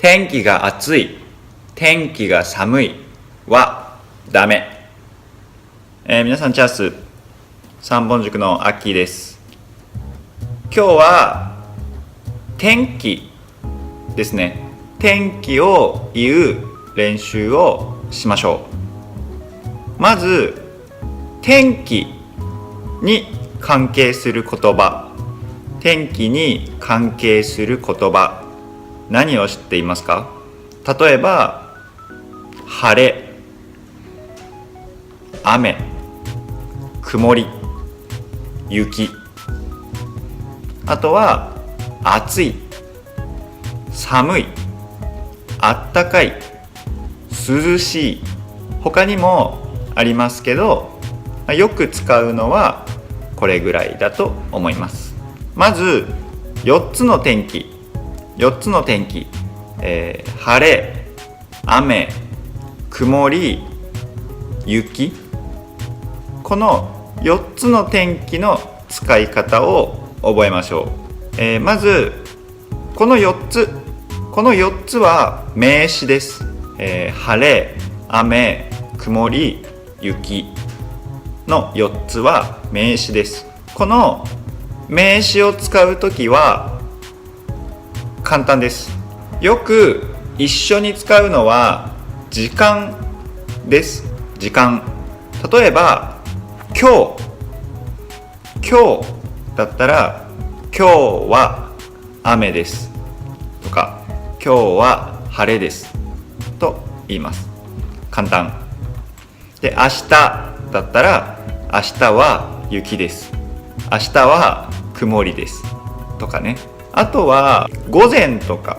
天気が暑い、天気が寒いはダメ。皆さんチャース、三本塾のアッキーです。今日は天気ですね。天気を言う練習をしましょう。まず天気に関係する言葉、天気に関係する言葉、何を知っていますか？例えば晴れ、雨、曇り、雪。あとは暑い、寒い、あったかい、涼しい。他にもありますけど、よく使うのはこれぐらいだと思います。まず4つの天気、晴れ、雨、曇り、雪。この4つの天気の使い方を覚えましょう。まずこの4つは名詞です。晴れ、雨、曇り、雪の4つは名詞です。この名詞を使うときは簡単です。よく一緒に使うのは時間です。時間。例えば今日だったら今日は雨ですとか今日は晴れですと言います。簡単で、明日だったら明日は雪です、明日は曇りですとかね。あとは午前とか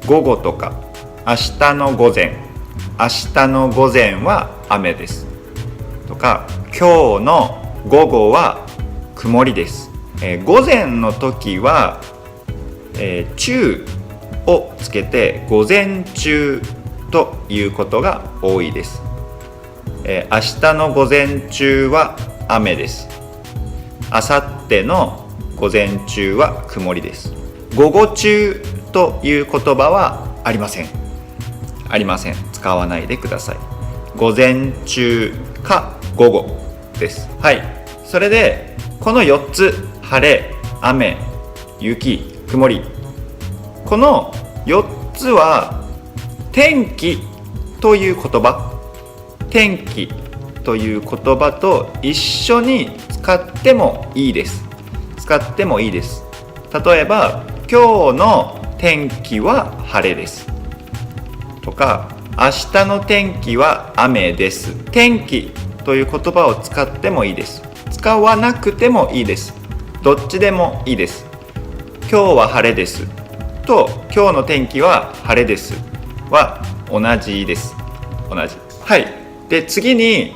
午後とか、明日の午前は雨ですとか、今日の午後は曇りです。午前の時は、中をつけて午前中ということが多いです。明日の午前中は雨です。明後日の午前中は曇りです。午後中という言葉はありません。使わないでください。午前中か午後です。はい。それでこの4つ、晴れ、雨、雪、曇り、この4つは天気という言葉、天気という言葉と一緒に使ってもいいです。例えば今日の天気は晴れですとか、明日の天気は雨です。天気という言葉を使ってもいいです。使わなくてもいいです。どっちでもいいです。今日は晴れですと今日の天気は晴れですは同じです。はい。で、次に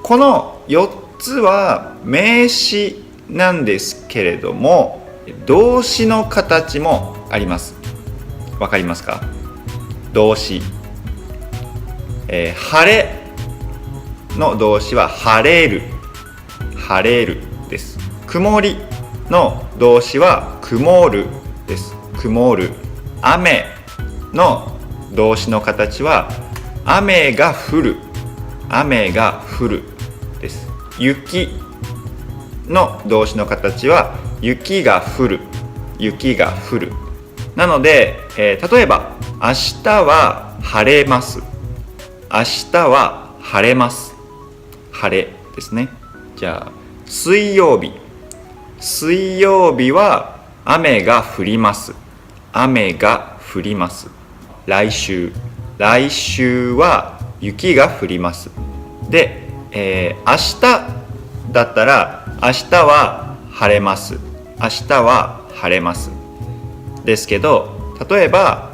この4つは名詞なんですけれども、動詞の形もあります。わかりますか？動詞、晴れの動詞は晴れるです。曇りの動詞は曇るです。雨の動詞の形は雨が降るです。雪の動詞の形は雪が降る。なので、例えば明日は晴れます。晴れですね。じゃあ水曜日は雨が降ります。来週は雪が降ります。で、明日だったら明日は晴れます。ですけど、例えば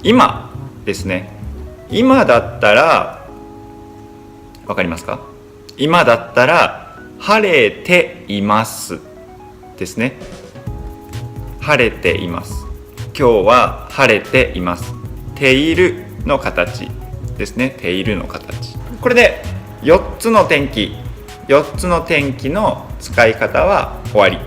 今ですね。今だったらわかりますか？今だったら晴れていますですね。晴れています。今日は晴れています。ているの形ですね。これで4つの天気の使い方は終わり。